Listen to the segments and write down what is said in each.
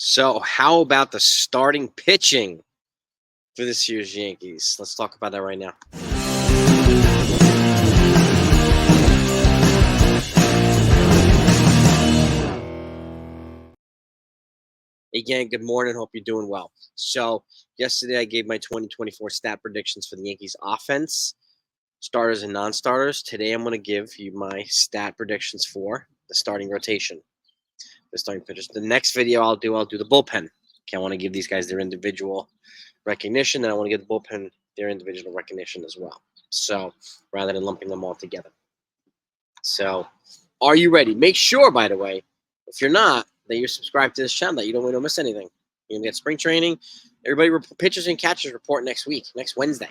So, how about the starting pitching for this year's Yankees? Let's talk about that right now. Again, good morning. Hope you're doing well. So, yesterday I gave my 2024 stat predictions for the Yankees offense, starters and non starters. Today I'm going to give you my stat predictions for the starting rotation, the starting pitchers. The next video I'll do the bullpen. Okay, I want to give these guys their individual recognition, and I want to give the bullpen their individual recognition as well. So, rather than lumping them all together. So, are you ready? Make sure, by the way, if you're not, that you're subscribed to this channel, that you don't want to miss anything. You're going to get spring training. Everybody, pitchers and catchers report next week, next Wednesday.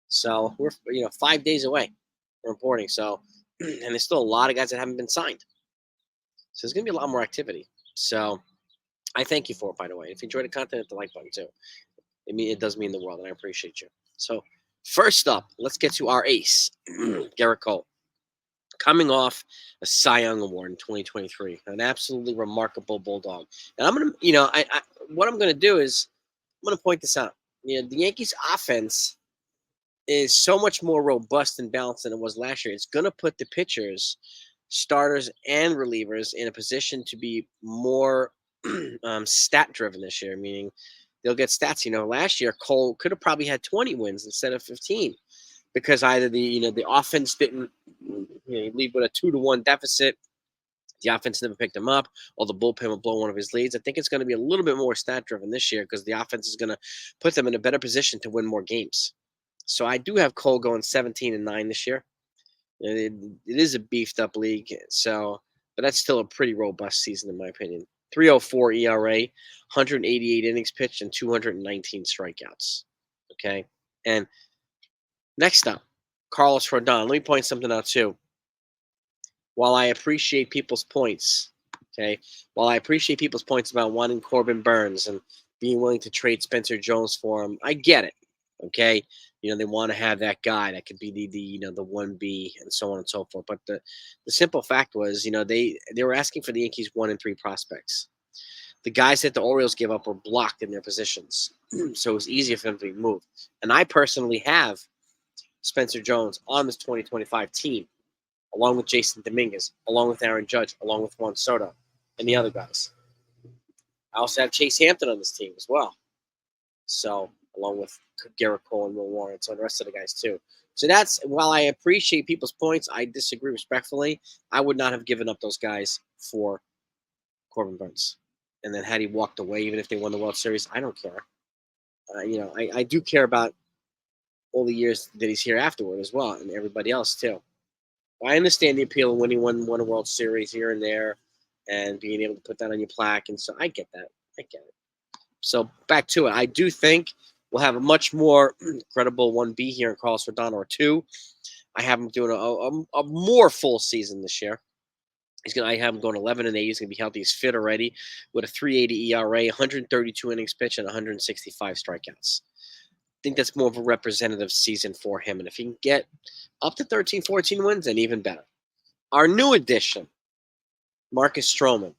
So, we're 5 days away from reporting. So, and there's still a lot of guys that haven't been signed. So, there's going to be a lot more activity. So, I thank you for it, by the way. If you enjoy the content, hit the like button, too. It does mean the world, and I appreciate you. So, first up, let's get to our ace, Gerrit Cole. Coming off a Cy Young Award in 2023, an absolutely remarkable Bulldog. And I'm going to, what I'm going to do is I'm going to point this out. The Yankees offense is so much more robust and balanced than it was last year. It's going to put the pitchers, starters, and relievers in a position to be more stat driven this year, meaning they'll get stats. Last year Cole could have probably had 20 wins instead of 15 because either the offense didn't leave with a 2-1 deficit. The offense never picked him up, or the bullpen will blow one of his leads. I think it's going to be a little bit more stat driven this year because the offense is going to put them in a better position to win more games. So I do have Cole going 17-9 this year. It is a beefed up league, but that's still a pretty robust season in my opinion. 3.04 ERA, 188 innings pitched, and 219 strikeouts. Okay, and next up, Carlos Rodon. Let me point something out too. While I appreciate people's points, about wanting Corbin Burns and being willing to trade Spencer Jones for him, I get it. Okay, they want to have that guy that could be the 1B and so on and so forth. But the simple fact was, they were asking for the Yankees 1 and 3 prospects. The guys that the Orioles gave up were blocked in their positions, so it was easier for them to be moved. And I personally have Spencer Jones on this 2025 team, along with Jason Dominguez, along with Aaron Judge, along with Juan Soto, and the other guys. I also have Chase Hampton on this team as well. So, along with Gerrit Cole and Will Warren, so the rest of the guys too. So that's, while I appreciate people's points, I disagree respectfully. I would not have given up those guys for Corbin Burns. And then had he walked away, even if they won the World Series, I don't care. I do care about all the years that he's here afterward as well, and everybody else too. I understand the appeal of winning one World Series here and there and being able to put that on your plaque. And so I get that. I get it. So back to it. I do think we'll have a much more credible 1B here in Carlos Rodon, or 2. I have him doing a more full season this year. I have him going 11-8. He's going to be healthy. He's fit already with a 3.80 ERA, 132 innings pitched, and 165 strikeouts. I think that's more of a representative season for him. And if he can get up to 13, 14 wins, then even better. Our new addition, Marcus Stroman.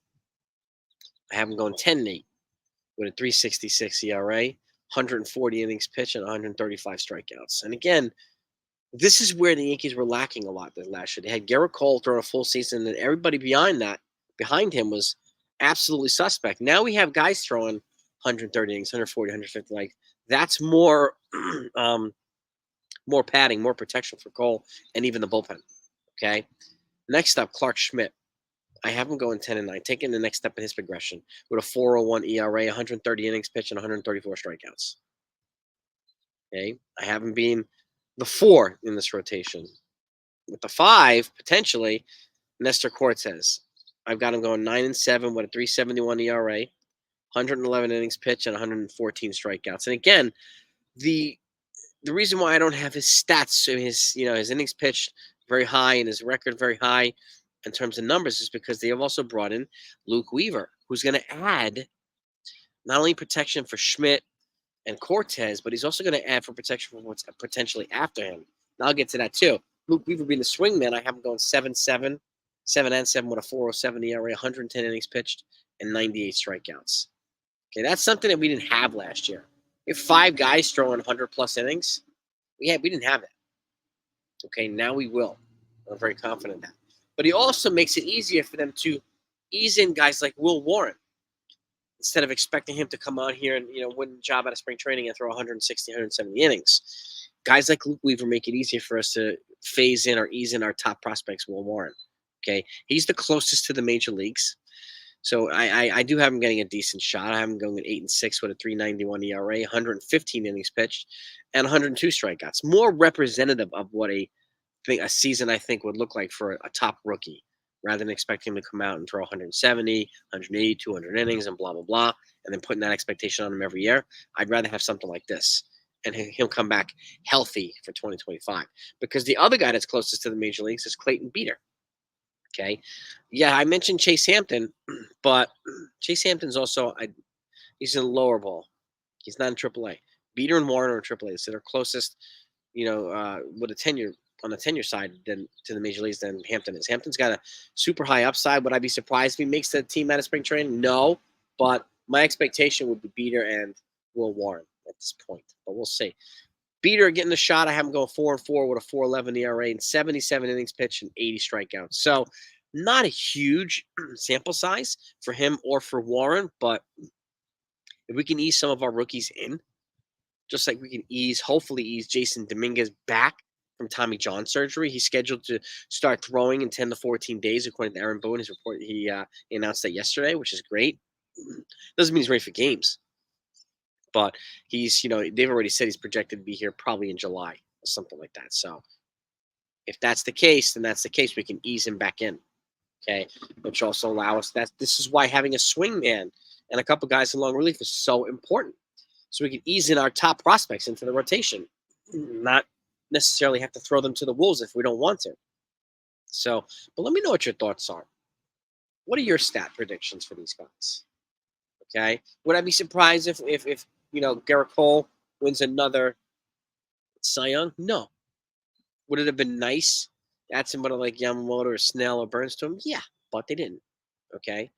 I have him going 10-8 with a 3.66 ERA, 140 innings pitched, and 135 strikeouts. And again, this is where the Yankees were lacking a lot last year. They had Gerrit Cole throwing a full season, and everybody behind him was absolutely suspect. Now we have guys throwing 130 innings, 140, 150. Like, that's more more padding, more protection for Cole and even the bullpen. Okay. Next up, Clark Schmidt. I have him going 10-9, taking the next step in his progression with a 4.01 ERA, 130 innings pitched, and 134 strikeouts. Okay. I have him being the 4 in this rotation. With the 5, potentially, Nestor Cortez. I've got him going 9-7 with a 3.71 ERA, 111 innings pitched, and 114 strikeouts. And again, the reason why I don't have his stats, his innings pitched very high and his record very high in terms of numbers, is because they have also brought in Luke Weaver, who's going to add not only protection for Schmidt and Cortez, but he's also going to add for protection for what's potentially after him. And I'll get to that too. Luke Weaver being the swingman, I have him going 7-7 with a 4.07 ERA, 110 innings pitched, and 98 strikeouts. Okay, that's something that we didn't have last year. We have 5 guys throwing 100+ innings. We didn't have that. Okay, now we will. I'm very confident in that. But he also makes it easier for them to ease in guys like Will Warren instead of expecting him to come out here and win the job out of spring training and throw 160, 170 innings. Guys like Luke Weaver make it easier for us to phase in or ease in our top prospects. Will Warren, okay, he's the closest to the major leagues, so I do have him getting a decent shot. I have him going at 8-6 with a 3.91 ERA, 115 innings pitched, and 102 strikeouts. More representative of what a season I think would look like for a top rookie, rather than expecting him to come out and throw 170, 180, 200 innings and blah, blah, blah, and then putting that expectation on him every year. I'd rather have something like this, and he'll come back healthy for 2025. Because the other guy that's closest to the major leagues is Clayton Beeter. Okay. Yeah, I mentioned Chase Hampton, but Chase Hampton's also, he's in lower ball. He's not in AAA. Beeter and Warren are in AAA, so they're closest, with a tenure on the tenure side than to the major leagues than Hampton is. Hampton's got a super high upside. Would I be surprised if he makes the team out of spring training? No, but my expectation would be Beeter and Will Warren at this point. But we'll see. Beeter getting the shot. I have him going 4-4 with a 4.11 ERA and 77 innings pitched and 80 strikeouts. So not a huge sample size for him or for Warren, but if we can ease some of our rookies in, just like we can hopefully ease Jason Dominguez back from Tommy John surgery. He's scheduled to start throwing in 10 to 14 days, according to Aaron Boone. His report, he announced that yesterday, which is great. Doesn't mean he's ready for games, but he's, they've already said he's projected to be here probably in July or something like that. So if that's the case, then that's the case. We can ease him back in, okay, which also allow us that. This is why having a swing man and a couple guys in long relief is so important. So we can ease in our top prospects into the rotation, not necessarily have to throw them to the wolves if we don't want to. So, but let me know what your thoughts are. What are your stat predictions for these guys? Okay, would I be surprised if Garrett Cole wins another Cy Young? No. Would it have been nice to add somebody like Yamamoto or Snell or Burns to him? Yeah, but they didn't. Okay,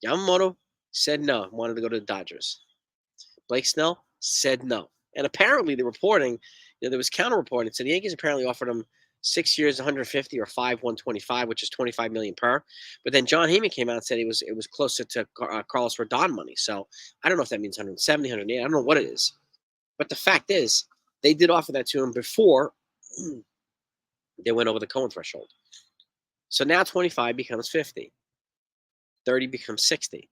Yamamoto said no, wanted to go to the Dodgers. Blake Snell said no. And apparently the reporting, there was counter reporting. So the Yankees apparently offered him 6 years, 150 or 5, 125, which is $25 million per. But then John Heyman came out and said it was closer to Carlos Rodon money. So I don't know if that means 170, 180. I don't know what it is. But the fact is, they did offer that to him before they went over the Cohen threshold. So now 25 becomes 50. 30 becomes 60.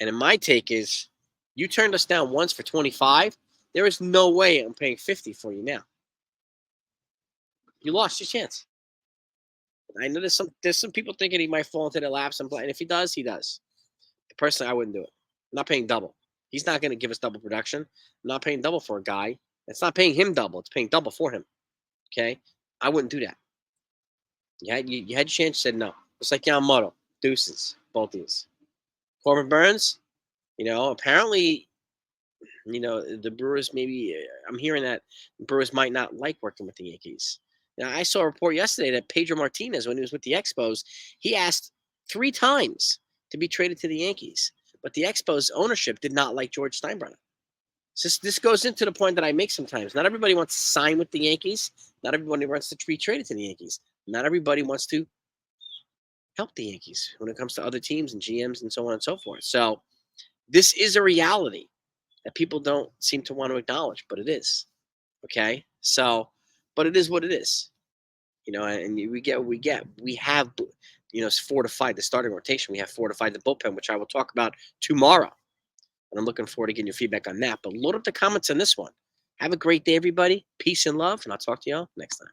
And in my take is, you turned us down once for 25. There is no way I'm paying 50 for you now. You lost your chance. I know there's some people thinking he might fall into the laps and play. And if he does, he does. Personally, I wouldn't do it. I'm not paying double. He's not going to give us double production. I'm not paying double for a guy. It's not paying him double. It's paying double for him. Okay? I wouldn't do that. You had your chance, said no. Just like Yamamoto. Deuces. Both these. Corbin Burns, apparently, the Brewers maybe, I'm hearing that the Brewers might not like working with the Yankees. Now, I saw a report yesterday that Pedro Martinez, when he was with the Expos, he asked 3 times to be traded to the Yankees. But the Expos ownership did not like George Steinbrenner. So this goes into the point that I make sometimes. Not everybody wants to sign with the Yankees. Not everybody wants to be traded to the Yankees. Not everybody wants to help the Yankees when it comes to other teams and GMs and so on and so forth. So this is a reality that people don't seem to want to acknowledge, but it is. Okay? So, but it is what it is. And we get what we get. We have, fortified the starting rotation. We have fortified the bullpen, which I will talk about tomorrow. And I'm looking forward to getting your feedback on that. But load up the comments on this one. Have a great day, everybody. Peace and love, and I'll talk to y'all next time.